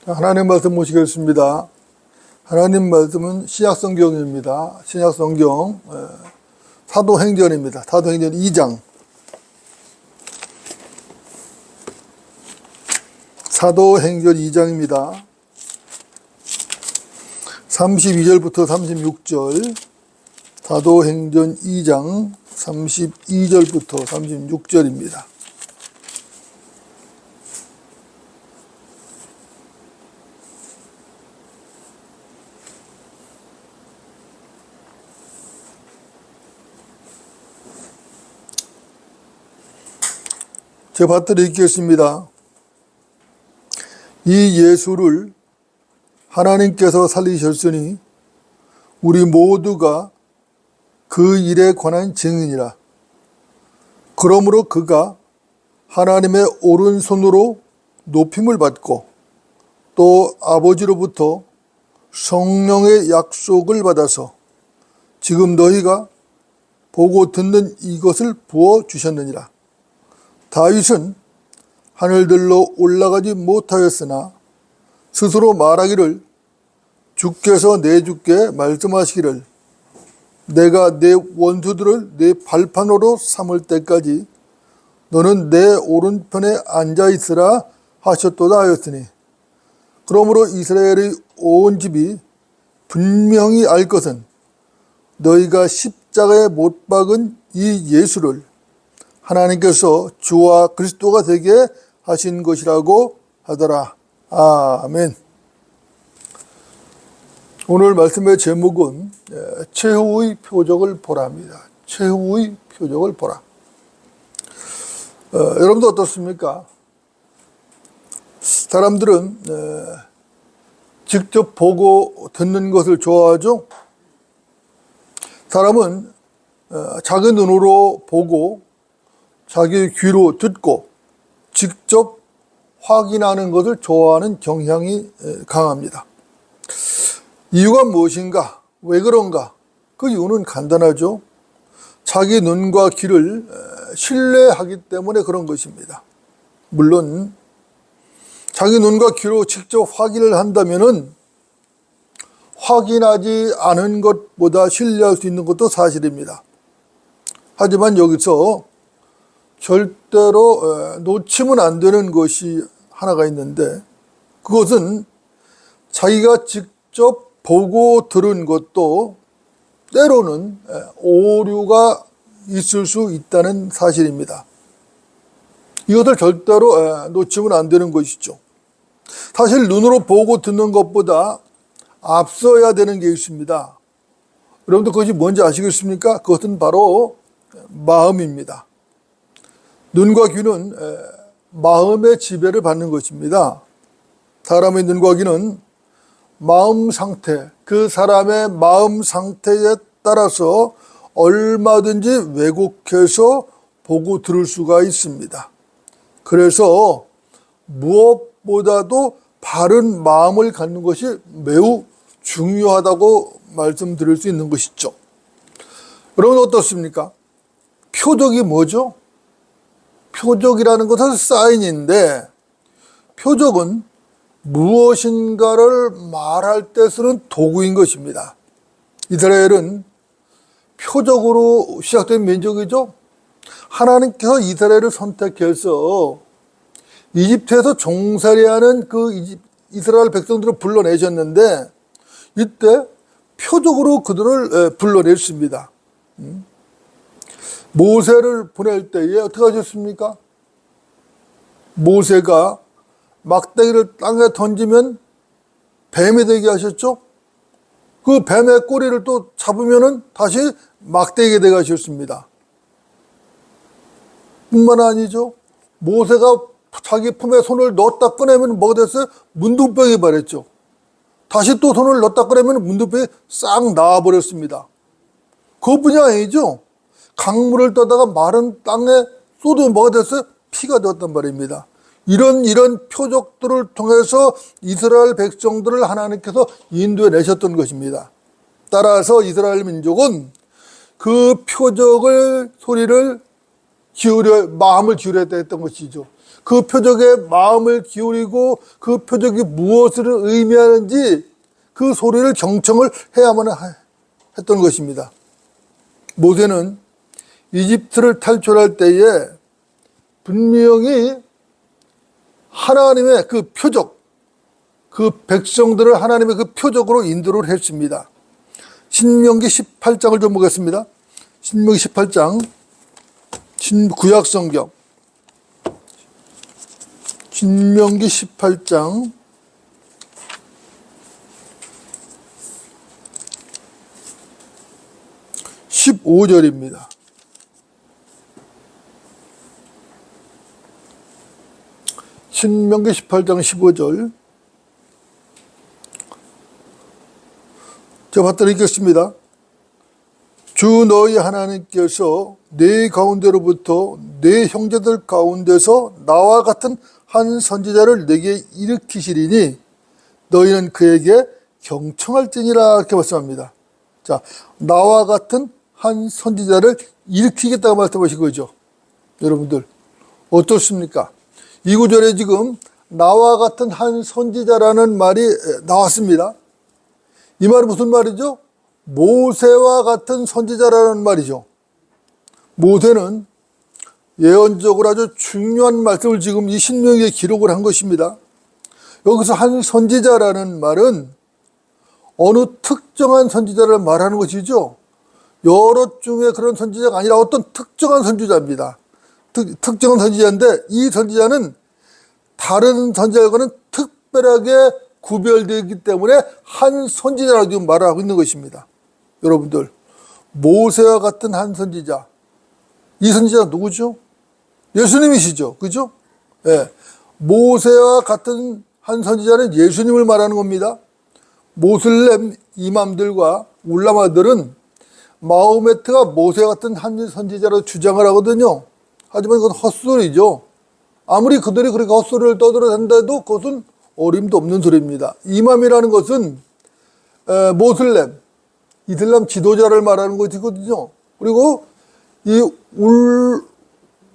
하나님 말씀 보시겠습니다. 하나님 말씀은 신약성경입니다. 신약성경 사도행전입니다. 사도행전 2장. 사도행전 2장입니다. 32절부터 36절. 사도행전 2장 32절부터 36절입니다. 제가 받들어 읽겠습니다. 이 예수를 하나님께서 살리셨으니 우리 모두가 그 일에 관한 증인이라. 그러므로 그가 하나님의 오른손으로 높임을 받고 또 아버지로부터 성령의 약속을 받아서 지금 너희가 보고 듣는 이것을 부어주셨느니라. 다윗은 하늘들로 올라가지 못하였으나 스스로 말하기를 주께서 내 주께 말씀하시기를 내가 내 원수들을 내 발판으로 삼을 때까지 너는 내 오른편에 앉아있으라 하셨도다 하였으니 그러므로 이스라엘의 온 집이 분명히 알 것은 너희가 십자가에 못 박은 이 예수를 하나님께서 주와 그리스도가 되게 하신 것이라고 하더라. 아멘. 오늘 말씀의 제목은 최후의 표적을 보라입니다. 최후의 표적을 보라. 여러분도 어떻습니까? 사람들은 직접 보고 듣는 것을 좋아하죠. 사람은 자기 눈으로 보고 자기 귀로 듣고 직접 확인하는 것을 좋아하는 경향이 강합니다. 이유가 무엇인가? 왜 그런가? 그 이유는 간단하죠. 자기 눈과 귀를 신뢰하기 때문에 그런 것입니다. 물론 자기 눈과 귀로 직접 확인을 한다면은 확인하지 않은 것보다 신뢰할 수 있는 것도 사실입니다. 하지만 여기서 절대로 놓치면 안 되는 것이 하나가 있는데 그것은 자기가 직접 보고 들은 것도 때로는 오류가 있을 수 있다는 사실입니다. 이것을 절대로 놓치면 안 되는 것이죠. 사실 눈으로 보고 듣는 것보다 앞서야 되는 게 있습니다. 여러분들 그것이 뭔지 아시겠습니까? 그것은 바로 마음입니다. 눈과 귀는 마음의 지배를 받는 것입니다. 사람의 눈과 귀는 마음 상태, 그 사람의 마음 상태에 따라서 얼마든지 왜곡해서 보고 들을 수가 있습니다. 그래서 무엇보다도 바른 마음을 갖는 것이 매우 중요하다고 말씀드릴 수 있는 것이죠. 여러분 어떻습니까? 표적이 뭐죠? 표적이라는 것은 사인인데 표적은 무엇인가를 말할 때 쓰는 도구인 것입니다. 이스라엘은 표적으로 시작된 민족이죠. 하나님께서 이스라엘을 선택해서 이집트에서 종살이하는 그 이스라엘 백성들을 불러내셨는데 이때 표적으로 그들을 불러냈습니다. 모세를 보낼 때에 어떻게 하셨습니까? 모세가 막대기를 땅에 던지면 뱀이 되게 하셨죠? 그 뱀의 꼬리를 또 잡으면은 다시 막대기가 되게 하셨습니다. 뿐만 아니죠. 모세가 자기 품에 손을 넣었다 꺼내면 뭐가 됐어요? 문둥병이 발했죠. 다시 또 손을 넣었다 꺼내면 문둥병이 싹 나와버렸습니다. 그것뿐이 아니죠. 강물을 떠다가 마른 땅에 쏟으면 뭐가 됐어요? 피가 되었단 말입니다. 이런 표적들을 통해서 이스라엘 백성들을 하나님께서 인도해 내셨던 것입니다. 따라서 이스라엘 민족은 그 표적을 소리를 마음을 기울여야 했던 것이죠. 그 표적에 마음을 기울이고 그 표적이 무엇을 의미하는지 그 소리를 경청을 해야만 했던 것입니다. 모세는 이집트를 탈출할 때에 분명히 하나님의 그 표적, 그 백성들을 하나님의 그 표적으로 인도를 했습니다. 신명기 18장을 좀 보겠습니다. 신명기 18장, 구약성경. 신명기 18장 15절입니다. 신명기 18장 15절. 제가 받들어 읽겠습니다. 주 너희 하나님께서 네 가운데로부터 네 형제들 가운데서 나와 같은 한 선지자를 내게 일으키시리니 너희는 그에게 경청할지니라 이렇게 말씀합니다. 자, 나와 같은 한 선지자를 일으키겠다고 말씀하신 거죠. 여러분들 어떻습니까? 이 구절에 지금 나와 같은 한 선지자라는 말이 나왔습니다. 이 말은 무슨 말이죠? 모세와 같은 선지자라는 말이죠. 모세는 예언적으로 아주 중요한 말씀을 지금 이 신명기에 기록을 한 것입니다. 여기서 한 선지자라는 말은 어느 특정한 선지자를 말하는 것이죠. 여러 중에 그런 선지자가 아니라 어떤 특정한 선지자입니다. 특정한 선지자인데 이 선지자는 다른 선지자와는 특별하게 구별되기 때문에 한 선지자라고 지금 말을 하고 있는 것입니다. 여러분들, 모세와 같은 한 선지자. 이 선지자가 누구죠? 예수님이시죠. 그죠? 예. 모세와 같은 한 선지자는 예수님을 말하는 겁니다. 모슬렘 이맘들과 울라마들은 마호메트가 모세와 같은 한 선지자로 주장을 하거든요. 하지만 그건 헛소리죠. 아무리 그들이 그렇게 헛소리를 떠들어댄다도 그것은 어림도 없는 소리입니다. 이맘이라는 것은 모슬렘, 이슬람 지도자를 말하는 것이거든요. 그리고 이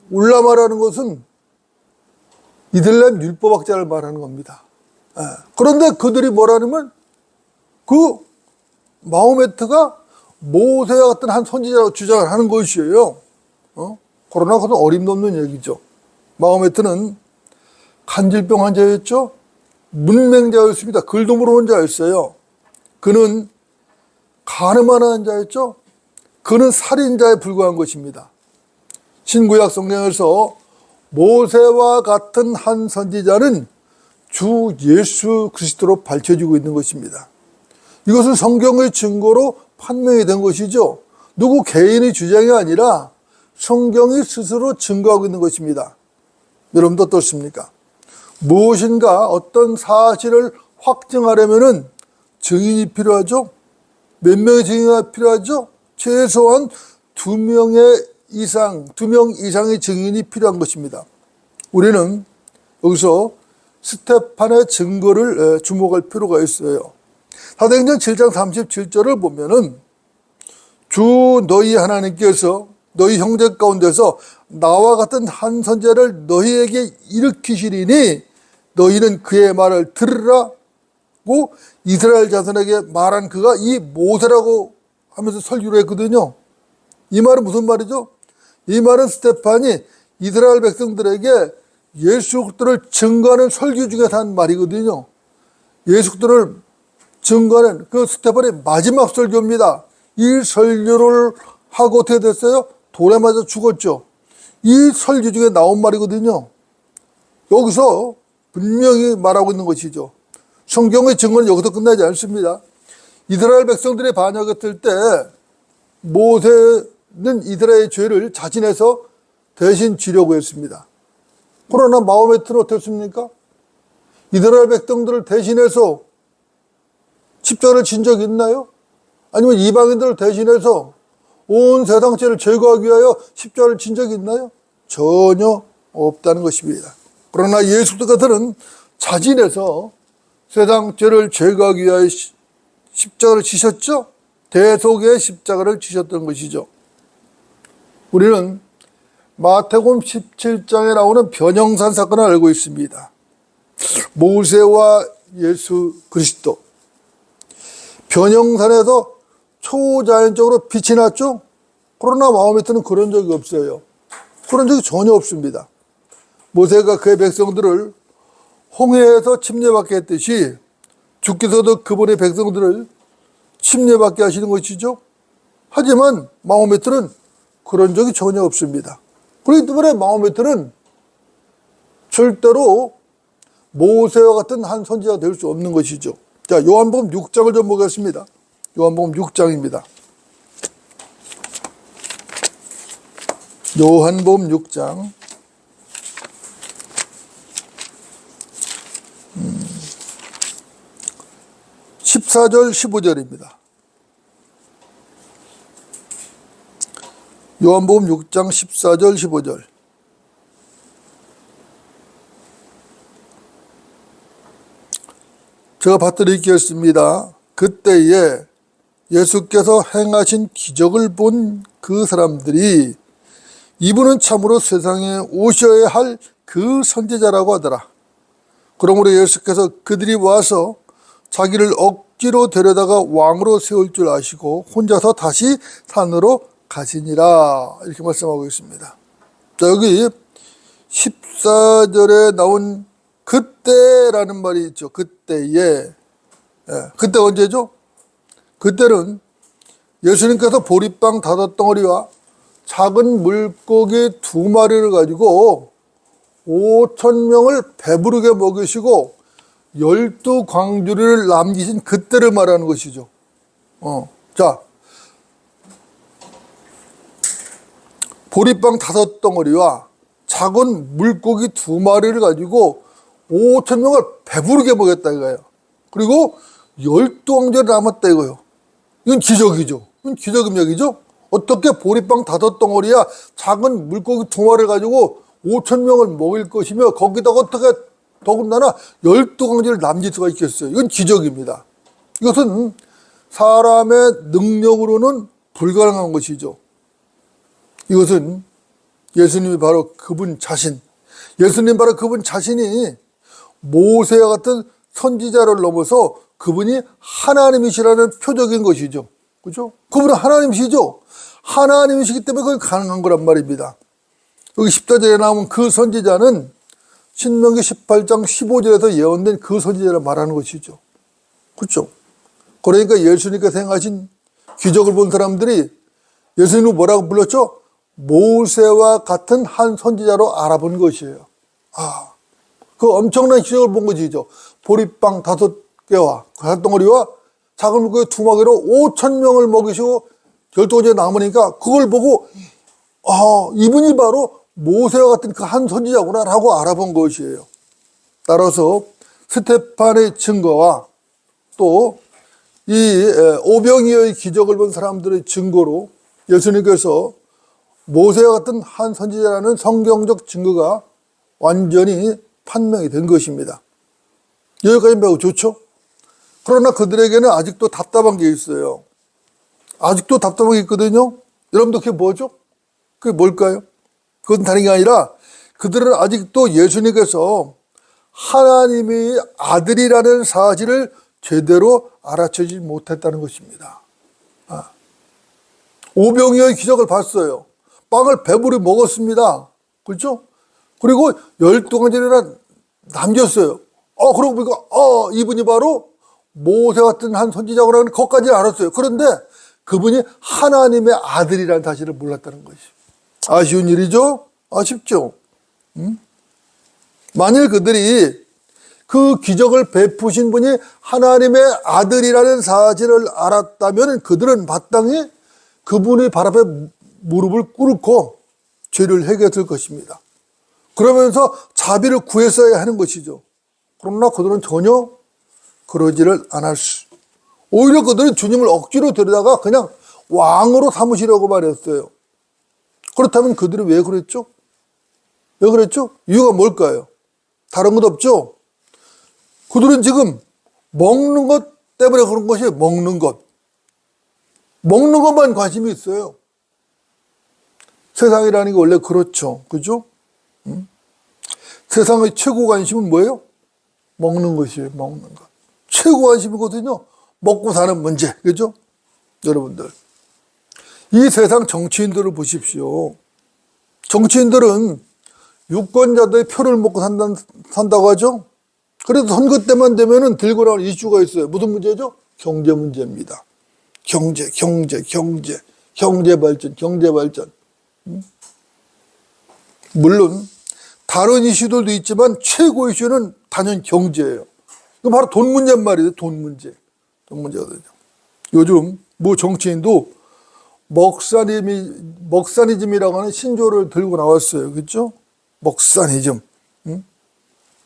울라마라는 것은 이슬람 율법학자를 말하는 겁니다. 그런데 그들이 뭐라냐면 그 마호메트가 모세와 같은 한 선지자라고 주장을 하는 것이에요. 그러나 그건 어림도 없는 얘기죠. 마호메트는 간질병 환자였죠. 문맹자였습니다. 글도 모르는 자였어요. 그는 가늠하는 자였죠. 그는 살인자에 불과한 것입니다. 신구약 성경에서 모세와 같은 한 선지자는 주 예수 그리스도로 밝혀지고 있는 것입니다. 이것은 성경의 증거로 판명이 된 것이죠. 누구 개인의 주장이 아니라 성경이 스스로 증거하고 있는 것입니다. 여러분도 어떻습니까? 무엇인가 어떤 사실을 확증하려면 증인이 필요하죠. 몇 명의 증인이 필요하죠. 최소한 두 명 이상의 증인이 필요한 것입니다. 우리는 여기서 스테판의 증거를 주목할 필요가 있어요. 사도행전 7장 37절을 보면은 주 너희 하나님께서 너희 형제 가운데서 나와 같은 한 선지자를 너희에게 일으키시리니 너희는 그의 말을 들으라고 이스라엘 자손에게 말한 그가 이 모세라고 하면서 설교를 했거든요. 이 말은 무슨 말이죠? 이 말은 스테판이 이스라엘 백성들에게 예수 그리스도를 증거하는 설교 중에서 한 말이거든요. 예수 그리스도를 증거하는 그 스테판의 마지막 설교입니다. 이 설교를 하고 어떻게 됐어요? 돌에 맞아 죽었죠. 이 설교 중에 나온 말이거든요. 여기서 분명히 말하고 있는 것이죠. 성경의 증거는 여기서 끝나지 않습니다. 이스라엘 백성들이 반역했을 때 모세는 이스라엘의 죄를 자진해서 대신 지려고 했습니다. 그러나 마호메트는 어땠습니까? 이스라엘 백성들을 대신해서 십자가를 진 적이 있나요? 아니면 이방인들을 대신해서 온 세상 죄를 제거하기 위하여 십자가를 진 적이 있나요? 전혀 없다는 것입니다. 그러나 예수 그리스도는 자진해서 세상 죄를 제거하기 위하여 십자가를 지셨죠? 대속의 십자가를 지셨던 것이죠. 우리는 마태복음 17장에 나오는 변형산 사건을 알고 있습니다. 모세와 예수 그리스도. 변형산에서 초자연적으로 빛이 났죠? 그러나 마호메트는 그런 적이 없어요. 그런 적이 전혀 없습니다. 모세가 그의 백성들을 홍해에서 침례받게 했듯이 주께서도 그분의 백성들을 침례받게 하시는 것이죠. 하지만 마호메트는 그런 적이 전혀 없습니다. 그렇기 때문에 마호메트는 절대로 모세와 같은 한 선지자가 될 수 없는 것이죠. 자, 요한복음 6장을 좀 보겠습니다. 요한복음 6장입니다. 요한복음 6장 14절 15절입니다. 요한복음 6장 14절 15절. 제가 받들어 읽겠습니다. 그때에 예수께서 행하신 기적을 본 그 사람들이 이분은 참으로 세상에 오셔야 할 그 선지자라고 하더라. 그러므로 예수께서 그들이 와서 자기를 억지로 데려다가 왕으로 세울 줄 아시고 혼자서 다시 산으로 가시니라. 이렇게 말씀하고 있습니다. 자, 여기 14절에 나온 그때라는 말이 있죠. 그때에. 그때 언제죠? 그때는 예수님께서 보리빵 5덩어리와 작은 물고기 2마리를 가지고 5,000명을 배부르게 먹이시고 12광주리를 남기신 그때를 말하는 것이죠. 자, 보리빵 5덩어리와 작은 물고기 2마리를 가지고 5,000명을 배부르게 먹였다 이거예요. 그리고 12광주리를 남았다 이거예요. 이건 기적이죠. 이건 기적인 얘기죠. 어떻게 보리빵 5덩어리야 작은 물고기 2마리를 가지고 5,000명을 먹일 것이며 거기다가 어떻게 더군다나 12광주리를 남길 수가 있겠어요. 이건 기적입니다. 이것은 사람의 능력으로는 불가능한 것이죠. 이것은 예수님이 바로 그분 자신, 예수님 바로 그분 자신이 모세와 같은 선지자를 넘어서 그분이 하나님이시라는 표적인 것이죠. 그죠? 그분은 하나님이시죠. 하나님이시기 때문에 그게 가능한 거란 말입니다. 여기 14절에 나오면 그 선지자는 신명기 18장 15절에서 예언된 그 선지자를 말하는 것이죠. 그렇죠? 그러니까 예수님께서 행하신 기적을 본 사람들이 예수님을 뭐라고 불렀죠? 모세와 같은 한 선지자로 알아본 것이에요. 그 엄청난 기적을 본 것이죠. 보리빵 5개와 5덩어리와 작은 물고기 2마리로 5,000명을 먹이시고 12가지 남으니까 그걸 보고 이분이 바로 모세와 같은 그 한 선지자구나 라고 알아본 것이에요. 따라서 스테판의 증거와 또 이 오병이어의 기적을 본 사람들의 증거로 예수님께서 모세와 같은 한 선지자라는 성경적 증거가 완전히 판명이 된 것입니다. 여기까지 매우 좋죠? 그러나 그들에게는 아직도 답답한 게 있어요. 아직도 답답한 게 있거든요. 여러분들 그게 뭐죠? 그게 뭘까요? 그건 다른 게 아니라 그들은 아직도 예수님께서 하나님의 아들이라는 사실을 제대로 알아채지 못했다는 것입니다. 오병이어의 기적을 봤어요. 빵을 배부르게 먹었습니다. 그렇죠? 그리고 12가지나 남겼어요. 그러고 보니까 이분이 바로 모세 같은 한 선지자라는 것까지 알았어요. 그런데 그분이 하나님의 아들이라는 사실을 몰랐다는 것이죠. 아쉬운 일이죠? 아쉽죠? 만일 그들이 그 기적을 베푸신 분이 하나님의 아들이라는 사실을 알았다면 그들은 마땅히 그분의 발 앞에 무릎을 꿇고 죄를 회개했을 것입니다. 그러면서 자비를 구했어야 하는 것이죠. 그러나 그들은 전혀 그러지를 않았어요. 오히려 그들은 주님을 억지로 데려다가 그냥 왕으로 삼으시려고만 했어요. 그렇다면 그들이 왜 그랬죠? 왜 그랬죠? 이유가 뭘까요? 다른 것 없죠? 그들은 지금 먹는 것 때문에 그런 것이에요. 먹는 것. 먹는 것만 관심이 있어요. 세상이라는 게 원래 그렇죠. 그죠? 세상의 최고 관심은 뭐예요? 먹는 것이에요. 먹는 것. 최고 관심이거든요. 먹고 사는 문제. 그죠? 여러분들. 이 세상 정치인들을 보십시오. 정치인들은 유권자들의 표를 먹고 산다고 하죠? 그래서 선거 때만 되면은 들고 나오는 이슈가 있어요. 무슨 문제죠? 경제 문제입니다. 경제 발전. 물론 다른 이슈들도 있지만 최고 이슈는 단연 경제예요. 이거 바로 돈 문제란 말이에요. 돈 문제거든요. 요즘 뭐 정치인도 먹사니즘이라고 하는 신조를 들고 나왔어요. 그렇죠? 먹사니즘.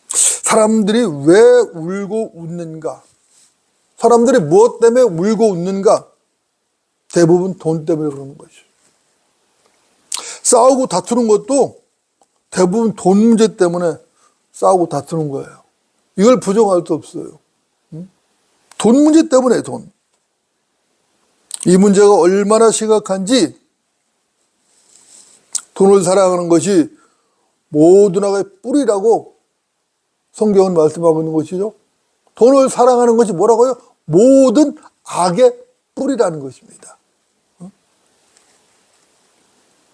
사람들이 왜 울고 웃는가? 사람들이 무엇 때문에 울고 웃는가? 대부분 돈 때문에 그러는 것이죠. 싸우고 다투는 것도 대부분 돈 문제 때문에 싸우고 다투는 거예요. 이걸 부정할 수 없어요. 돈 문제 때문에 돈. 이 문제가 얼마나 심각한지 돈을 사랑하는 것이 모든 악의 뿌리라고 성경은 말씀하고 있는 것이죠. 돈을 사랑하는 것이 뭐라고요? 모든 악의 뿌리라는 것입니다.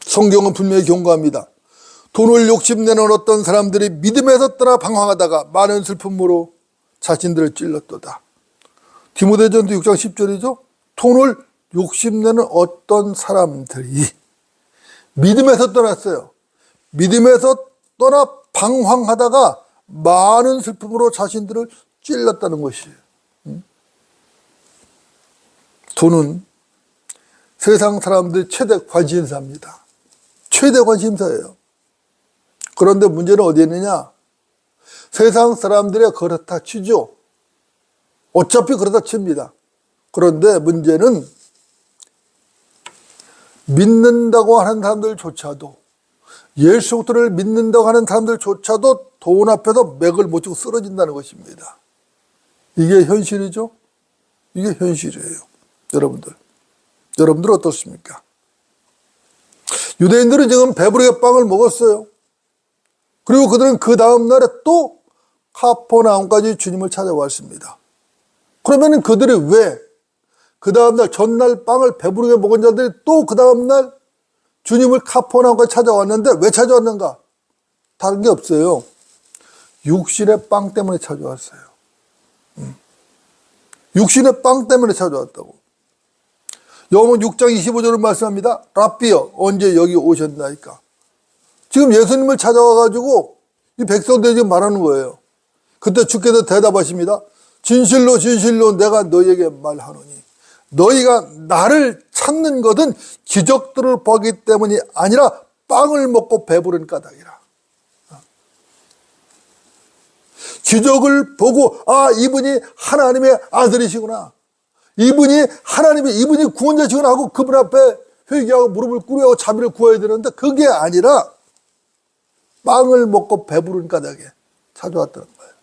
성경은 분명히 경고합니다. 돈을 욕심내는 어떤 사람들이 믿음에서 떠나 방황하다가 많은 슬픔으로 자신들을 찔렀도다. 디모데전서 6장 10절이죠. 돈을 욕심내는 어떤 사람들이 믿음에서 떠났어요. 믿음에서 떠나 방황하다가 많은 슬픔으로 자신들을 찔렀다는 것이에요. 돈은 세상 사람들의 최대 관심사입니다. 최대 관심사예요. 그런데 문제는 어디에 있느냐? 세상 사람들이 그렇다 치죠. 어차피 그렇다 칩니다. 그런데 문제는 믿는다고 하는 사람들조차도, 예수 그리스도를 믿는다고 하는 사람들조차도 돈 앞에서 맥을 못 주고 쓰러진다는 것입니다. 이게 현실이죠? 이게 현실이에요. 여러분들 어떻습니까? 유대인들은 지금 배부르게 빵을 먹었어요. 그리고 그들은 그 다음 날에 또 카퍼나움까지 주님을 찾아왔습니다. 그러면 그들이 왜 그 다음날 전날 빵을 배부르게 먹은 자들이 또 그 다음날 주님을 카퍼나움까지 찾아왔는데 왜 찾아왔는가? 다른 게 없어요. 육신의 빵 때문에 찾아왔어요. 육신의 빵 때문에 찾아왔다고. 요한복음 6장 25절을 말씀합니다. 랍비여 언제 여기 오셨나이까? 지금 예수님을 찾아와가지고 이 백성들이 지금 말하는 거예요. 그때 주께서 대답하십니다. 진실로 진실로 내가 너희에게 말하노니 너희가 나를 찾는 것은 기적들을 보기 때문이 아니라 빵을 먹고 배부른 까닭이라. 기적을 보고 이분이 하나님의 아들이시구나. 이분이 구원자시구나 하고 그분 앞에 회개하고 무릎을 꿇어야 자비를 구해야 되는데 그게 아니라 빵을 먹고 배부른 까닭에 찾아왔다는 거예요.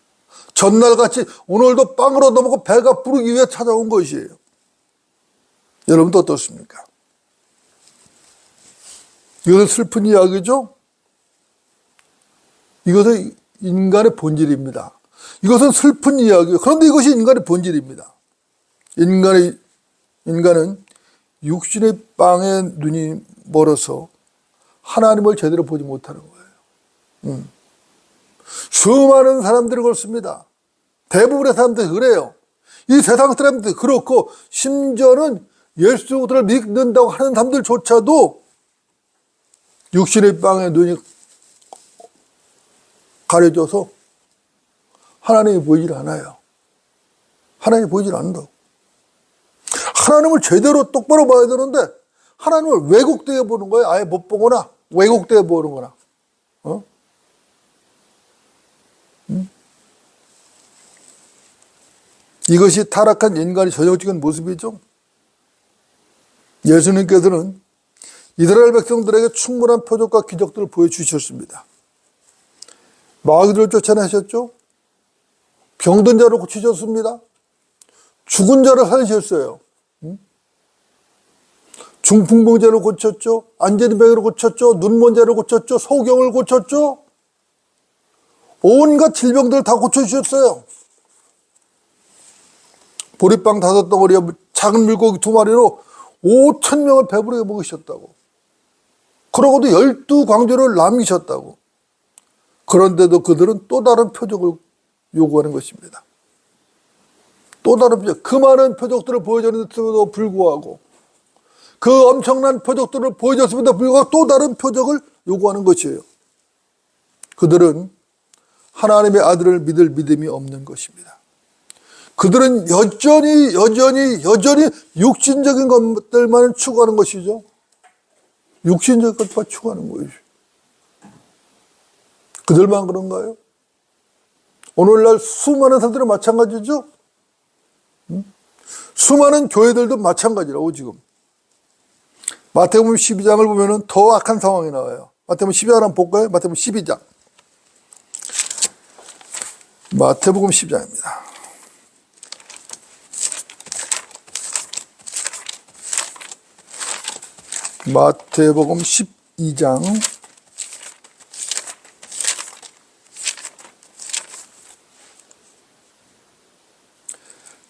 전날같이 오늘도 빵을 얻어먹고 배가 부르기 위해 찾아온 것이에요. 여러분도 어떻습니까? 이것은 슬픈 이야기죠? 이것은 인간의 본질입니다. 이것은 슬픈 이야기예요. 그런데 이것이 인간의 본질입니다. 인간은 육신의 빵에 눈이 멀어서 하나님을 제대로 보지 못하는 거예요. 수많은 사람들이 그렇습니다. 대부분의 사람들이 그래요. 이 세상 사람들이 그렇고 심지어는 예수 그리스도를 믿는다고 하는 사람들조차도 육신의 빵에 눈이 가려져서 하나님이 보이질 않아요. 하나님이 보이질 않는다고. 하나님을 제대로 똑바로 봐야 되는데 하나님을 왜곡되게 보는 거예요. 아예 못 보거나 왜곡되게 보는 거나. 이것이 타락한 인간의 전형적인 모습이죠. 예수님께서는 이스라엘 백성들에게 충분한 표적과 기적들을 보여주셨습니다. 마귀들을 쫓아내셨죠. 병든 자를 고치셨습니다. 죽은 자를 살리셨어요. 중풍병자를 고쳤죠. 안전병을 고쳤죠. 눈먼자를 고쳤죠. 소경을 고쳤죠. 온갖 질병들을 다 고쳐주셨어요. 보리빵 5덩어리와 작은 물고기 2마리로 5,000명을 배부르게 먹으셨다고. 그러고도 12광주를 남기셨다고. 그런데도 그들은 또 다른 표적을 요구하는 것입니다. 또 다른 표적. 그 많은 표적들을 보여줬음에도 불구하고, 그 엄청난 표적들을 보여줬음에도 불구하고 또 다른 표적을 요구하는 것이에요. 그들은 하나님의 아들을 믿을 믿음이 없는 것입니다. 그들은 여전히 육신적인 것들만 추구하는 것이죠. 육신적 것만 추구하는 것이죠. 그들만 그런가요? 오늘날 수많은 사람들은 마찬가지죠. 수많은 교회들도 마찬가지라고 지금. 마태복음 12장을 보면 더 악한 상황이 나와요. 마태복음 12장 한번 볼까요? 마태복음 12장. 마태복음 10장입니다. 마태복음 12장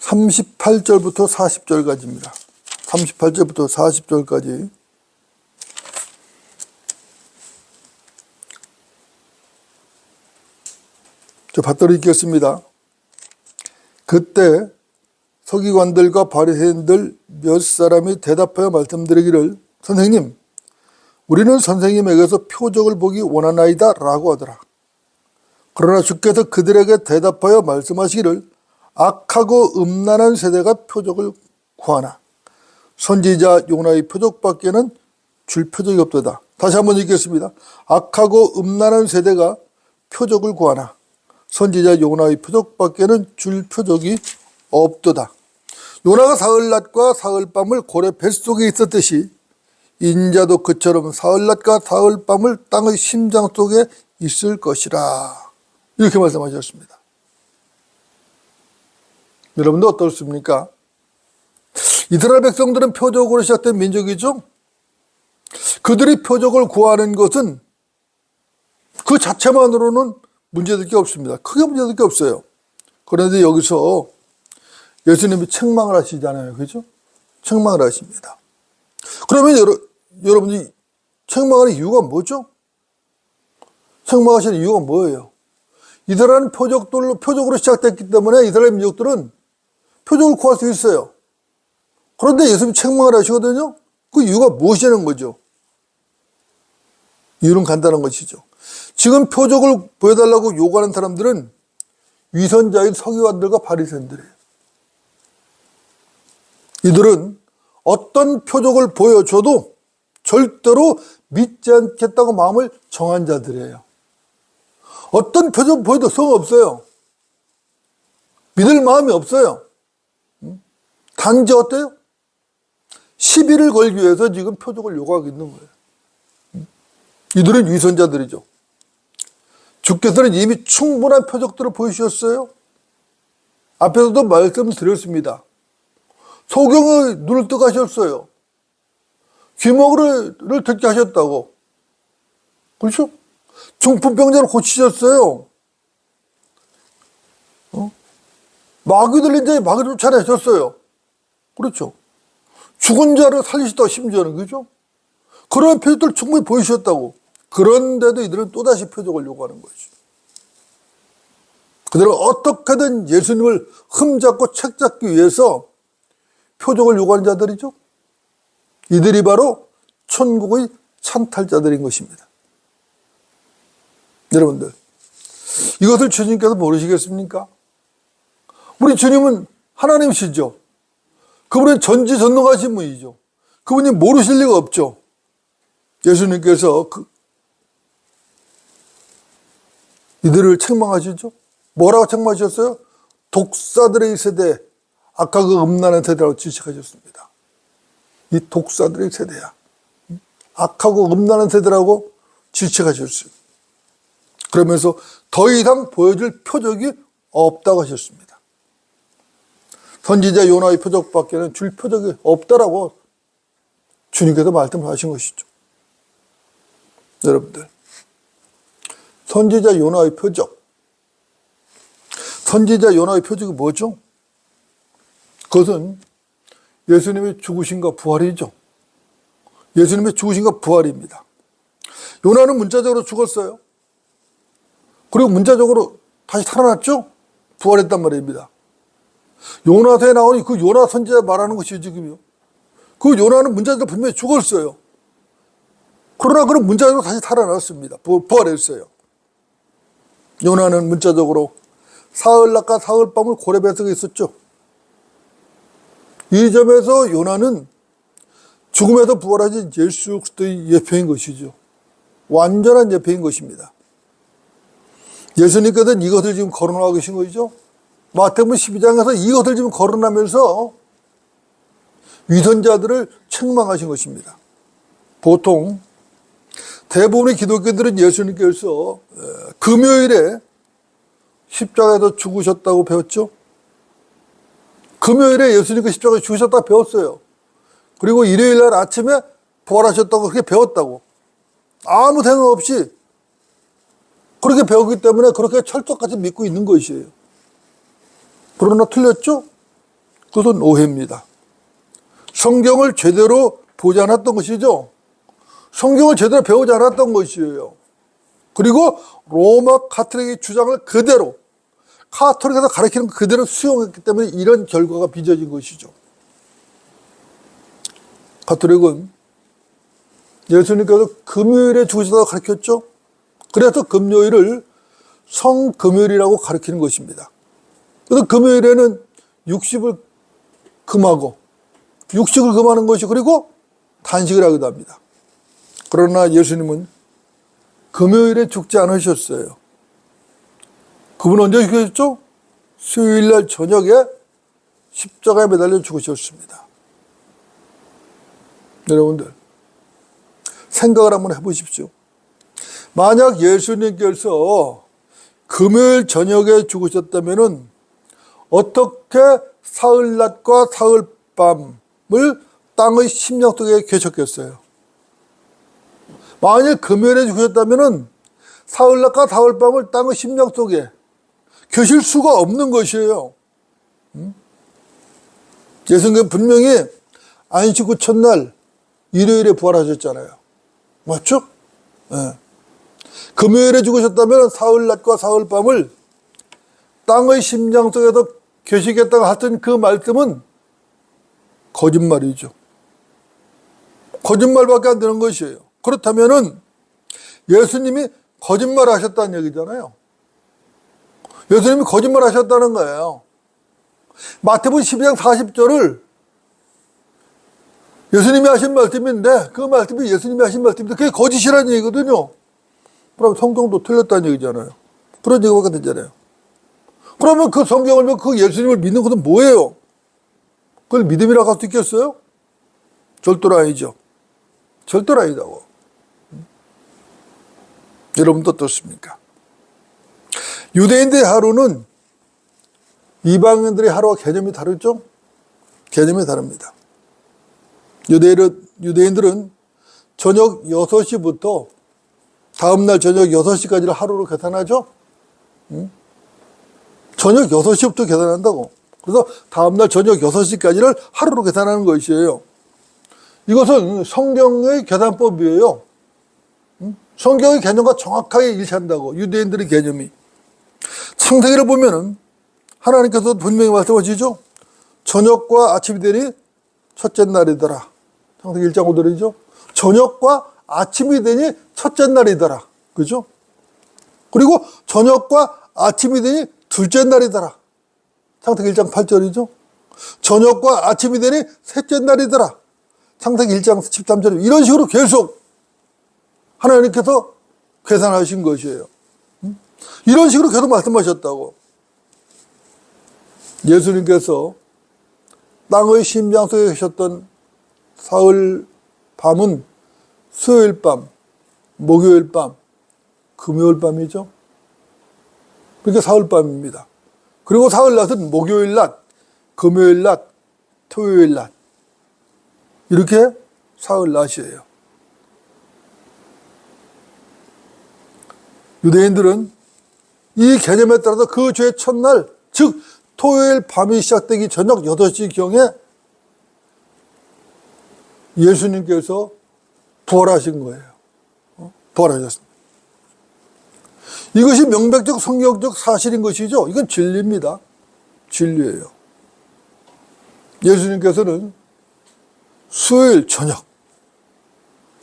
38절부터 40절까지입니다. 38절부터 40절까지. 저 받들어 읽겠습니다. 그때 서기관들과 바리새인들 몇 사람이 대답하여 말씀드리기를, 선생님, 우리는 선생님에게서 표적을 보기 원하나이다 라고 하더라. 그러나 주께서 그들에게 대답하여 말씀하시기를, 악하고 음란한 세대가 표적을 구하나 선지자 요나의 표적밖에는 줄 표적이 없도다. 다시 한번 읽겠습니다. 악하고 음란한 세대가 표적을 구하나 선지자 요나의 표적밖에는 줄 표적이 없도다. 요나가 사흘낮과 사흘밤을 고래 뱃속에 있었듯이 인자도 그처럼 사흘낮과 사흘밤을 땅의 심장 속에 있을 것이라. 이렇게 말씀하셨습니다. 여러분도 어떻습니까? 이스라엘 백성들은 표적으로 시작된 민족이죠. 그들이 표적을 구하는 것은 그 자체만으로는 문제될 게 없습니다. 크게 문제될 게 없어요. 그런데 여기서 예수님이 책망을 하시잖아요. 그죠? 책망을 하십니다. 그러면 여러분이 책망하는 이유가 뭐죠? 책망하시는 이유가 뭐예요? 이스라엘은 표적으로 시작됐기 때문에 이스라엘 민족들은 표적을 구할 수 있어요. 그런데 예수님이 책망을 하시거든요. 그 이유가 무엇이라는 거죠? 이유는 간단한 것이죠. 지금 표적을 보여달라고 요구하는 사람들은 위선자인 서기관들과 바리새인들이에요. 이들은 어떤 표적을 보여줘도 절대로 믿지 않겠다고 마음을 정한 자들이에요. 어떤 표적 보여도 소용없어요. 믿을 마음이 없어요. 단지 어때요? 시비를 걸기 위해서 지금 표적을 요구하고 있는 거예요. 이들은 위선자들이죠. 주께서는 이미 충분한 표적들을 보여주셨어요. 앞에서도 말씀드렸습니다. 소경의 눈을 뜨게 하셨어요. 귀머거리를 듣게 하셨다고. 그렇죠? 중풍병자를 고치셨어요. 마귀 들린 자에 마귀를 쫓아내셨어요. 그렇죠? 죽은 자를 살리시다고 심지어는, 그죠? 그런 표적들을 충분히 보이셨다고. 그런데도 이들은 또다시 표적을 요구하는 거죠. 그들은 어떻게든 예수님을 흠잡고 책잡기 위해서 표적을 요구하는 자들이죠. 이들이 바로 천국의 찬탈자들인 것입니다. 여러분들, 이것을 주님께서 모르시겠습니까? 우리 주님은 하나님이시죠. 그분은 전지전능하신 분이죠. 그분이 모르실 리가 없죠. 예수님께서 이들을 책망하시죠. 뭐라고 책망하셨어요? 독사들의 세대, 악하고 음란한 세대라고 지적하셨습니다. 이 독사들의 세대야. 악하고 음란한 세대라고 지적하셨어요. 그러면서 더 이상 보여줄 표적이 없다고 하셨습니다. 선지자 요나의 표적밖에는 줄 표적이 없다라고 주님께서 말씀하신 것이죠. 여러분들, 선지자 요나의 표적. 선지자 요나의 표적이 뭐죠? 그것은 예수님의 죽으심과 부활이죠. 예수님의 죽으심과 부활입니다. 요나는 문자적으로 죽었어요. 그리고 문자적으로 다시 살아났죠? 부활했단 말입니다. 요나서에 나오니 그 요나 선지자 말하는 것이 지금요. 그 요나는 문자적으로 분명히 죽었어요. 그러나 그는 문자적으로 다시 살아났습니다. 부활했어요. 요나는 문자적으로 사흘낮과 사흘밤을 고레 뱃속에 있었죠. 이 점에서 요나는 죽음에서 부활하신 예수 그리스도의 예표인 것이죠. 완전한 예표인 것입니다. 예수님께서는 이것을 지금 거론하고 계신 것이죠. 마태복음 12장에서 이것을 지금 거론하면서 위선자들을 책망하신 것입니다. 보통 대부분의 기독교들은 예수님께서 금요일에 십자가에서 죽으셨다고 배웠죠. 금요일에 예수님께서 십자가에 죽으셨다고 배웠어요. 그리고 일요일날 아침에 부활하셨다고 그렇게 배웠다고. 아무 생각 없이 그렇게 배우기 때문에 그렇게 철석같이 믿고 있는 것이에요. 그러나 틀렸죠? 그것은 오해입니다. 성경을 제대로 보지 않았던 것이죠. 성경을 제대로 배우지 않았던 것이에요. 그리고 로마 가톨릭의 주장을 그대로 가톨릭에서 가르치는 그대로 수용했기 때문에 이런 결과가 빚어진 것이죠. 가톨릭은 예수님께서 금요일에 죽으셨다고 가르쳤죠. 그래서 금요일을 성금요일이라고 가르치는 것입니다. 그래서 금요일에는 육식을 금하고 육식을 금하는 것이 그리고 단식을 하기도 합니다. 그러나 예수님은 금요일에 죽지 않으셨어요. 그분은 언제 죽으셨죠? 수요일날 저녁에 십자가에 매달려 죽으셨습니다. 여러분들 생각을 한번 해보십시오. 만약 예수님께서 금요일 저녁에 죽으셨다면 어떻게 사흘낮과 사흘밤을 땅의 심령 속에 계셨겠어요? 만약 금요일에 죽으셨다면 사흘낮과 사흘밤을 땅의 심령 속에 계실 수가 없는 것이에요. 예수님은 분명히 안식 후 첫날 일요일에 부활하셨잖아요. 맞죠? 네. 금요일에 죽으셨다면 사흘낮과 사흘밤을 땅의 심장 속에서 계시겠다고 하던 그 말씀은 거짓말이죠. 거짓말밖에 안 되는 것이에요. 그렇다면은 예수님이 거짓말 하셨다는 얘기잖아요. 예수님이 거짓말 하셨다는 거예요. 마태복음 12장 40절을 예수님이 하신 말씀인데 그 말씀이 예수님이 하신 말씀인데 그게 거짓이라는 얘기거든요. 그럼 성경도 틀렸다는 얘기잖아요. 그런 얘기가 되잖아요. 그러면 그 성경을 믿고 그 예수님을 믿는 것은 뭐예요? 그걸 믿음이라고 할 수 있겠어요? 절대로 아니죠. 절대로 아니다고. 여러분도 어떻습니까? 유대인들의 하루는 이방인들의 하루와 개념이 다르죠? 개념이 다릅니다. 유대인들은 저녁 6시부터 다음날 저녁 6시까지를 하루로 계산하죠? 저녁 6시부터 계산한다고. 그래서 다음날 저녁 6시까지를 하루로 계산하는 것이에요. 이것은 성경의 계산법이에요. 성경의 개념과 정확하게 일치한다고. 유대인들의 개념이. 창세기를 보면은 하나님께서 분명히 말씀하시죠. 저녁과 아침이 되니 첫째 날이더라. 창세기 1장 5절이죠. 저녁과 아침이 되니 첫째 날이더라. 그죠? 그리고 저녁과 아침이 되니 둘째 날이더라. 창세기 1장 8절이죠. 저녁과 아침이 되니 셋째 날이더라. 창세기 1장 13절. 이런 식으로 계속 하나님께서 계산하신 것이에요. 이런 식으로 계속 말씀하셨다고. 예수님께서 땅의 심장 속에 계셨던 사흘 밤은 수요일 밤, 목요일 밤, 금요일 밤이죠. 그게 사흘 밤입니다. 그리고 사흘 낮은 목요일 낮, 금요일 낮, 토요일 낮. 이렇게 사흘날이에요. 유대인들은 이 개념에 따라서 그 주의 첫날, 즉 토요일 밤이 시작되기 저녁 8시경에 예수님께서 부활하신 거예요. 부활하셨습니다. 이것이 명백적 성경적 사실인 것이죠. 이건 진리입니다. 진리예요. 예수님께서는 수요일 저녁,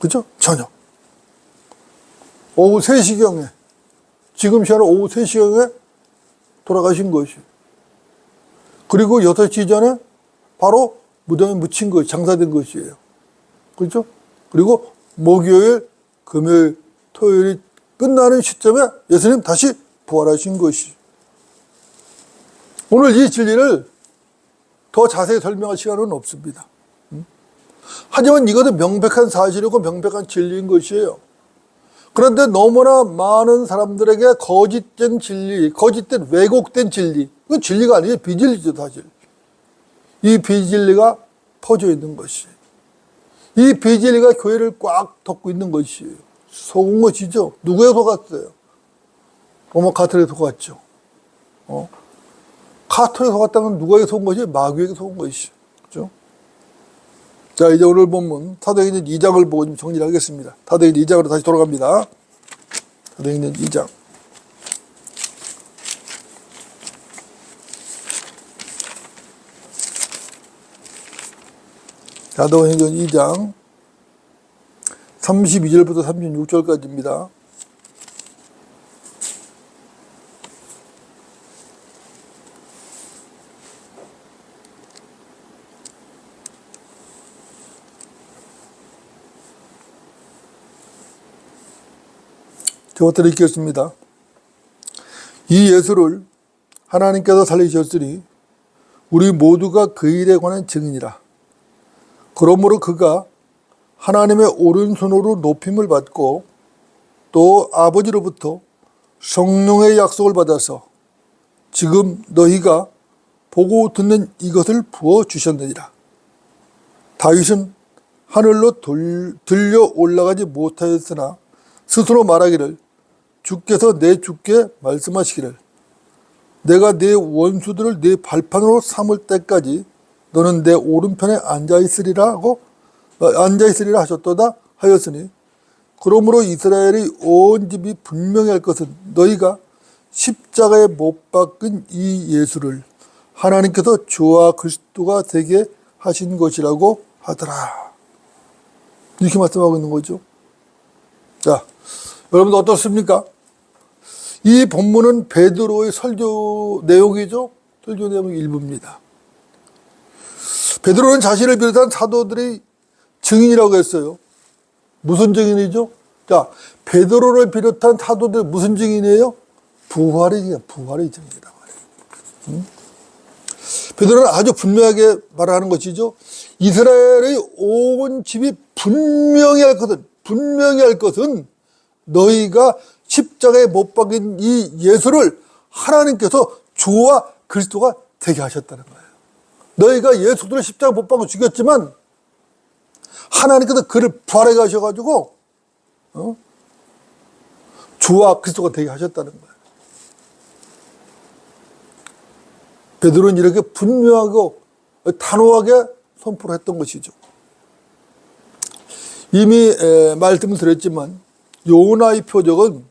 그죠? 저녁. 오후 3시경에, 지금 시간은 오후 3시경에 돌아가신 것이에요. 그리고 6시 전에 바로 무덤에 묻힌 것, 장사된 것이에요. 그렇죠? 그리고 목요일, 금요일, 토요일이 끝나는 시점에 예수님 다시 부활하신 것이. 오늘 이 진리를 더 자세히 설명할 시간은 없습니다. 하지만 이것은 명백한 사실이고 명백한 진리인 것이에요. 그런데 너무나 많은 사람들에게 거짓된 진리, 거짓된 왜곡된 진리, 이건 진리가 아니에요. 비진리죠, 사실. 이 비진리가 퍼져 있는 것이. 이 비진리가 교회를 꽉 덮고 있는 것이에요. 속은 것이죠. 누구에 속았어요? 로마 카톨릭에 속았죠. 카톨릭에 속았다는 누구에게 속은 것이? 마귀에게 속은 것이죠. 그렇죠? 자, 이제 오늘 본문 사도행전 2장을 보고 좀 정리를 하겠습니다. 사도행전 2장으로 다시 돌아갑니다. 사도행전 2장. 사도행전 2장 32절부터 36절까지입니다. 저부터 읽겠습니다. 이 예수를 하나님께서 살리셨으니 우리 모두가 그 일에 관한 증인이라. 그러므로 그가 하나님의 오른손으로 높임을 받고 또 아버지로부터 성령의 약속을 받아서 지금 너희가 보고 듣는 이것을 부어주셨느니라. 다윗은 하늘로 들려 올라가지 못하였으나 스스로 말하기를 주께서 내 주께 말씀하시기를 내가 내 원수들을 내 발판으로 삼을 때까지 너는 내 오른편에 앉아있으리라 하셨도다 하였으니 그러므로 이스라엘의 온 집이 분명히 할 것은 너희가 십자가에 못 박은 이 예수를 하나님께서 주와 그리스도가 되게 하신 것이라고 하더라. 이렇게 말씀하고 있는 거죠. 자, 여러분들 어떻습니까? 이 본문은 베드로의 설교 내용이죠. 설교 내용 일부입니다. 베드로는 자신을 비롯한 사도들의 증인이라고 했어요. 무슨 증인이죠? 자, 베드로를 비롯한 사도들 무슨 증인이에요? 부활의 증인이란 말이에요. 베드로는 아주 분명하게 말하는 것이죠. 이스라엘의 온 집이 분명히 할 것은 너희가 십자가에 못 박인 이 예수를 하나님께서 주와 그리스도가 되게 하셨다는 거예요. 너희가 예수를 십자가에 못 박고 죽였지만 하나님께서 그를 부활하게 하셔가지고 주와 그리스도가 되게 하셨다는 거예요. 베드로는 이렇게 분명하고 단호하게 선포를 했던 것이죠. 이미 말씀드렸지만 요나의 표적은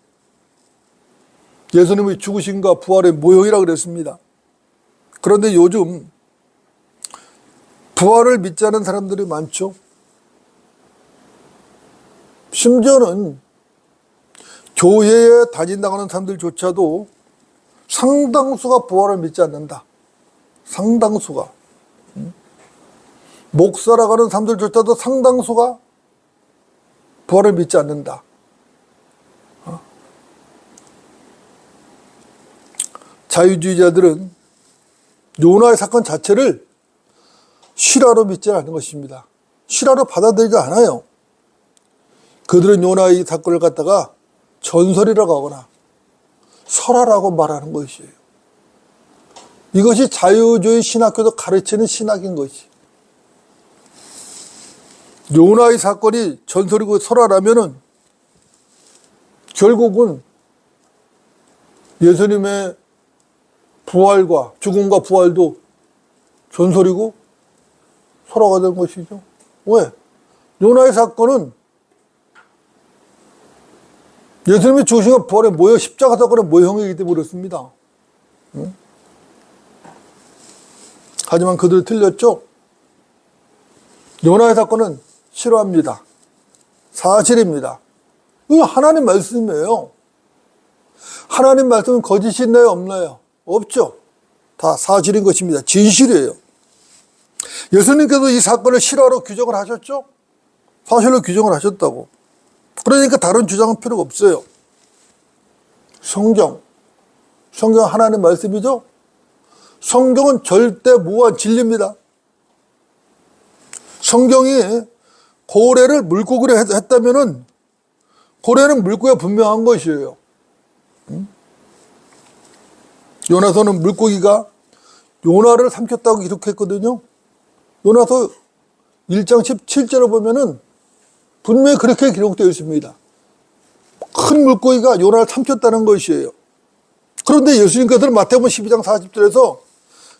예수님의 죽으심과 부활의 모형이라고 그랬습니다. 그런데 요즘 부활을 믿지 않는 사람들이 많죠. 심지어는 교회에 다닌다고 하는 사람들조차도 상당수가 부활을 믿지 않는다. 상당수가. 목사라고 하는 사람들조차도 상당수가 부활을 믿지 않는다. 자유주의자들은 요나의 사건 자체를 실화로 믿지 않는 것입니다. 실화로 받아들이지 않아요. 그들은 요나의 사건을 갖다가 전설이라고 하거나 설화라고 말하는 것이에요. 이것이 자유주의 신학교도 가르치는 신학인 것이. 요나의 사건이 전설이고 설화라면은 결국은 예수님의 부활과 죽음과 부활도 전설이고 설화가 된 것이죠. 왜? 요나의 사건은 예수님의 죽으심과 부활의 모형, 십자가 사건의 모형이기 때문에 그렇습니다. 응? 하지만 그들이 틀렸죠. 요나의 사건은 실화입니다. 사실입니다. 이거 하나님 말씀이에요. 하나님 말씀은 거짓이 있나요? 없나요? 없죠. 다 사실인 것입니다. 진실이에요. 예수님께서 이 사건을 실화로 규정을 하셨죠? 사실로 규정을 하셨다고. 그러니까 다른 주장은 필요가 없어요. 성경은 하나님 말씀이죠? 성경은 절대 무한 진리입니다. 성경이 고래를 물고기로 했다면은 고래는 물고기가 분명한 것이에요. 요나서는 물고기가 요나를 삼켰다고 기록했거든요. 요나서 1장 17절을 보면은 분명히 그렇게 기록되어 있습니다. 큰 물고기가 요나를 삼켰다는 것이에요. 그런데 예수님께서는 마태복음 12장 40절에서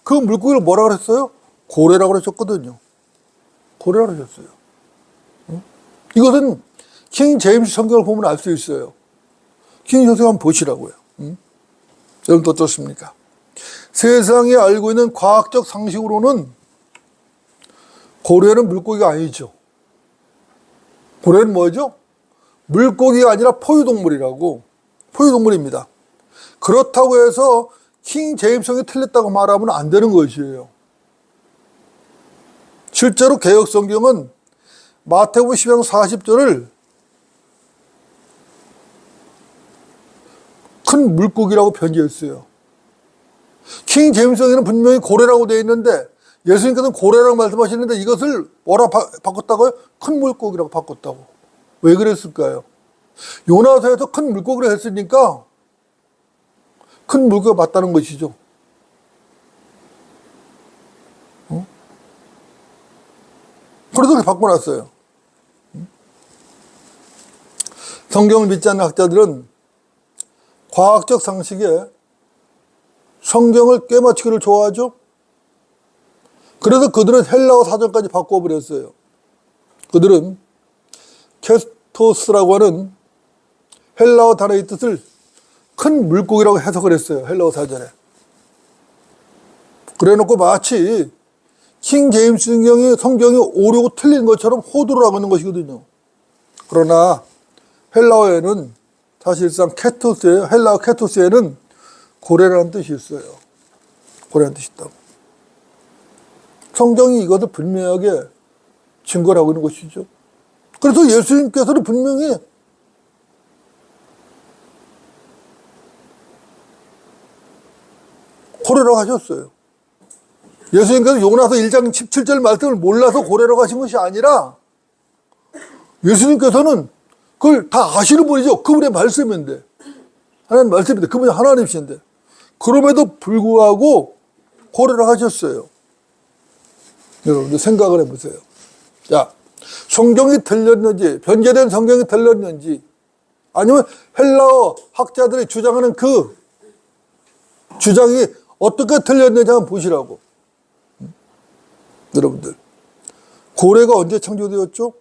그 물고기를 뭐라 그랬어요? 고래라고 그러셨거든요. 고래라고 하셨어요. 이것은 킹 제임스 성경을 보면 알 수 있어요. 킹 제임스 한번 보시라고요. 여러분 어떻습니까? 세상에 알고 있는 과학적 상식으로는 고래는 물고기가 아니죠. 고래는 뭐죠? 물고기가 아니라 포유동물이라고. 포유동물입니다. 그렇다고 해서 킹 제임스 성경이 틀렸다고 말하면 안 되는 것이에요. 실제로 개역 성경은 마태복음 10장 40절을 큰 물고기라고 변제했어요. 킹 제임스 성경에는 분명히 고래라고 되어 있는데 예수님께서는 고래라고 말씀하시는데 이것을 뭐라 바꿨다고요? 큰 물고기라고 바꿨다고. 왜 그랬을까요? 요나서에서 큰 물고기를 했으니까 큰 물고기가 맞다는 것이죠. 그래서 그렇게 바꿔놨어요. 성경을 믿지 않는 학자들은 과학적 상식에 성경을 꿰맞추기를 좋아하죠. 그래서 그들은 헬라어 사전까지 바꿔버렸어요. 그들은 캐스토스라고 하는 헬라어 단어의 뜻을 큰 물고기라고 해석을 했어요. 헬라어 사전에. 그래놓고 마치 킹 제임스 성경이 오류고 틀린 것처럼 호도를 하고 있는 것이거든요. 그러나 헬라어에는 사실상 캐토스예요. 헬라어 캐토스에는 고래라는 뜻이 있어요. 고래라는 뜻이 있다고. 성경이 이것을 분명하게 증거를 하고 있는 것이죠. 그래서 예수님께서는 분명히 고래라고 하셨어요. 예수님께서 요나서 1장 17절 말씀을 몰라서 고래라고 하신 것이 아니라 예수님께서는 그걸 다 아시는 분이죠. 그분의 말씀인데. 하나님 말씀인데. 그분이 하나님이신데. 그럼에도 불구하고 고래라고 하셨어요. 여러분들 생각을 해보세요. 자, 성경이 틀렸는지, 변제된 성경이 틀렸는지, 아니면 헬라어 학자들이 주장하는 그 주장이 어떻게 틀렸는지 한번 보시라고. 여러분들, 고래가 언제 창조되었죠?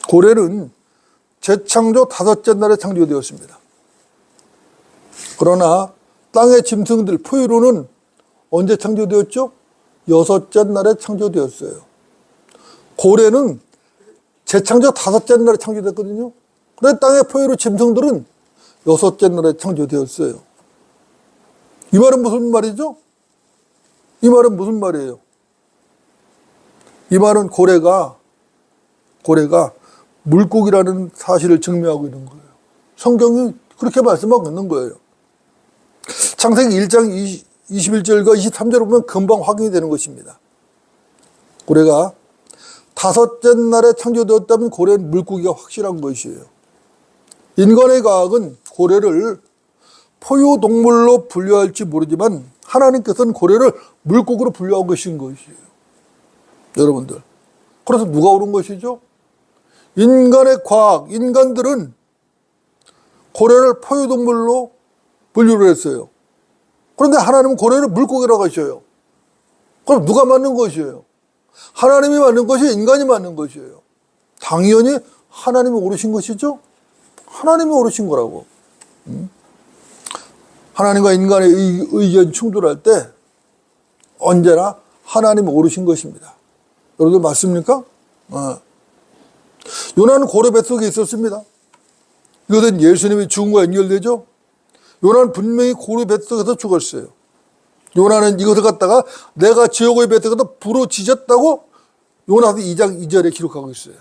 고래는 재창조 5째 날에 창조되었습니다. 그러나 땅의 짐승들, 포유류는 언제 창조되었죠? 6째 날에 창조되었어요. 고래는 재창조 5째 날에 창조됐거든요. 그런데 땅의 포유류 짐승들은 6째 날에 창조되었어요. 이 말은 무슨 말이죠? 이 말은 무슨 말이에요? 이 말은 고래가 물고기라는 사실을 증명하고 있는 거예요. 성경이 그렇게 말씀하고 있는 거예요. 창세기 1장 21절과 23절을 보면 금방 확인이 되는 것입니다. 고래가 5째 날에 창조되었다면 고래는 물고기가 확실한 것이에요. 인간의 과학은 고래를 포유동물로 분류할지 모르지만 하나님께서는 고래를 물고기로 분류한 것인 것이에요. 여러분들, 그래서 누가 옳은 것이죠? 인간의 과학, 인간들은 고래를 포유동물로 분류를 했어요. 그런데 하나님은 고래를 물고기라고 하셔요. 그럼 누가 맞는 것이에요? 하나님이 맞는 것이 인간이 맞는 것이에요. 당연히 하나님이 옳으신 것이죠? 하나님이 옳으신 거라고. 하나님과 인간의 의견 충돌할 때 언제나 하나님이 옳으신 것입니다. 여러분들 맞습니까? 요나는 고래 뱃속에 있었습니다. 이것은 예수님이 죽음과 연결되죠? 요나는 분명히 고래 뱃속에서 죽었어요. 요나는 이것을 갖다가 내가 지옥의 뱃속에서 부러지졌다고 요나서 2장 2절에 기록하고 있어요.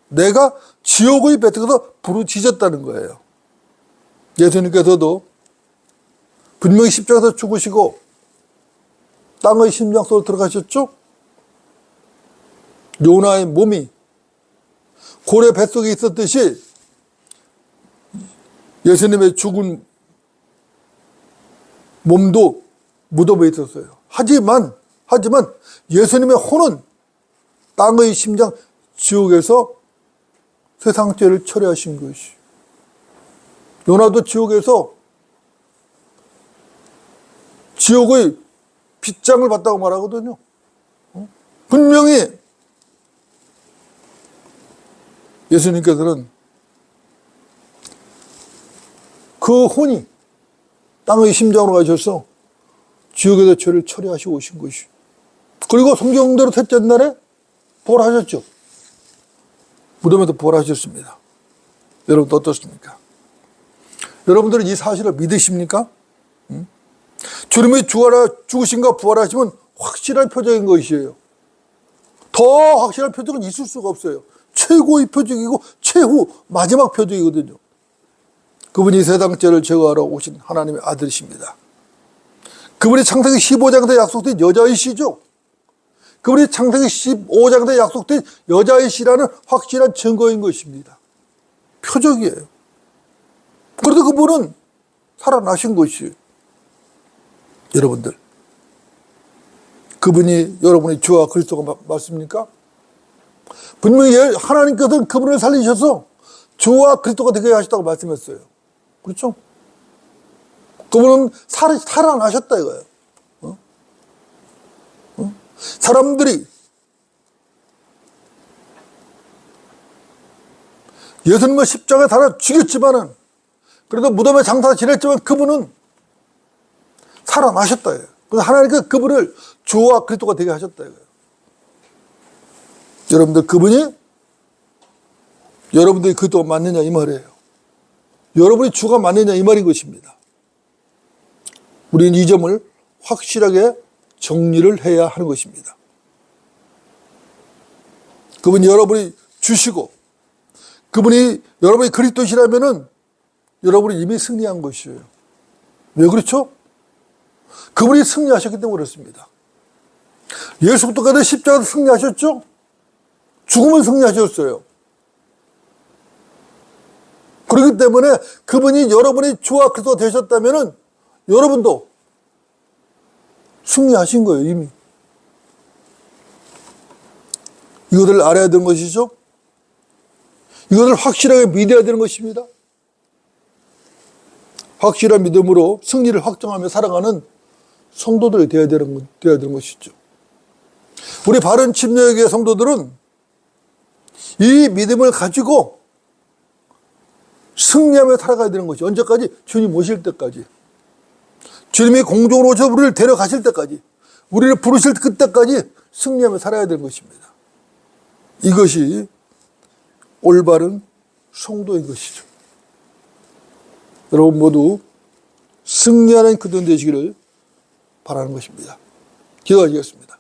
내가 지옥의 뱃속에서 부러지졌다는 거예요. 예수님께서도 분명히 십자가에서 죽으시고 땅의 심장 속으로 들어가셨죠? 요나의 몸이 고래 뱃속에 있었듯이 예수님의 죽은 몸도 무덤에 있었어요. 하지만 예수님의 혼은 땅의 심장 지옥에서 세상 죄를 처리하신 것이. 요나도 지옥에서 지옥의 빗장을 받다고 말하거든요. 분명히 예수님께서는 그 혼이 땅의 심장으로 가셔서 지옥에서 죄를 처리하시고 오신 것이. 그리고 성경대로 셋째 날에 부활하셨죠. 무덤에서 부활하셨습니다. 여러분 어떻습니까? 여러분들은 이 사실을 믿으십니까? 주님이 죽으신가 부활하시면 확실한 표적인 것이에요. 더 확실한 표적은 있을 수가 없어요. 최고의 표적이고 최후 마지막 표적이거든요. 그분이 세상 죄를 제거하러 오신 하나님의 아들이십니다. 그분이 창세기 15장 때 약속된 여자이시죠. 그분이 창세기 15장 때 약속된 여자이시라는 확실한 증거인 것입니다. 표적이에요. 그래도 그분은 살아나신 것이에요. 여러분들, 그분이 여러분의 주와 그리스도가 맞습니까? 분명히 하나님께서는 그분을 살리셔서 주와 그리스도가 되게 하셨다고 말씀했어요. 그렇죠? 그분은 살아나셨다 이거예요. 사람들이 예수님을 십자가에 달아 죽였지만은 그래도 무덤에 장사 지냈지만 그분은 살아나셨다 이거예요. 그래서 하나님께서 그분을 주와 그리스도가 되게 하셨다 이거예요. 여러분들 그분이 여러분들이 그리스도가 맞느냐 이 말이에요. 여러분이 주가 맞느냐 이 말인 것입니다. 우리는 이 점을 확실하게 정리를 해야 하는 것입니다. 그분이 여러분이 주시고 그분이 여러분이 그리스도시라면은 여러분이 이미 승리한 것이에요. 왜 그렇죠? 그분이 승리하셨기 때문에 그렇습니다. 예수부터까지 십자가에서 승리하셨죠? 죽음을 승리하셨어요. 그렇기 때문에 그분이 여러분이 주와 그리스도가 되셨다면은 여러분도 승리하신 거예요, 이미. 이것을 알아야 되는 것이죠. 이것을 확실하게 믿어야 되는 것입니다. 확실한 믿음으로 승리를 확정하며 살아가는 성도들이 되어야 되는 것이죠. 우리 바른 침례교회 성도들은 이 믿음을 가지고 승리하며 살아가야 되는 것이. 언제까지? 주님 오실 때까지. 주님이 공중으로 오셔서 우리를 데려가실 때까지, 우리를 부르실 그때까지 승리하며 살아야 되는 것입니다. 이것이 올바른 성도인 것이죠. 여러분 모두 승리하는 그들 되시기를 바라는 것입니다. 기도하시겠습니다.